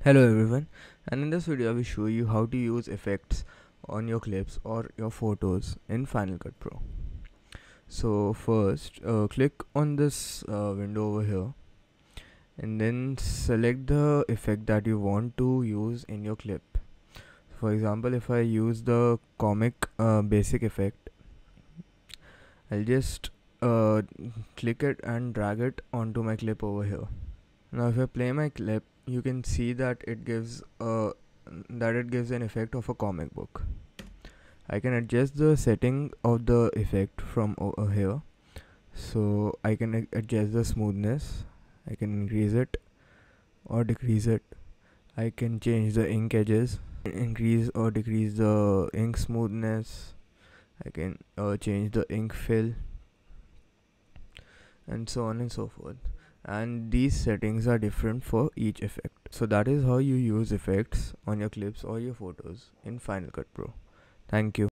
Hello everyone, and in this video I will show you how to use effects on your clips or your photos in Final Cut Pro. So first click on this window over here and then select the effect that you want to use in your clip. For example, if I use the comic basic effect, I'll just click it and drag it onto my clip over here. Now if I play my clip, you can see that it gives an effect of a comic book. I can adjust the setting of the effect from over here. So I can adjust the smoothness. I can increase it or decrease it. I can change the ink edges, increase or decrease the ink smoothness. I can change the ink fill, and so on and so forth. And these settings are different for each effect. So that is how you use effects on your clips or your photos in Final Cut Pro. Thank you.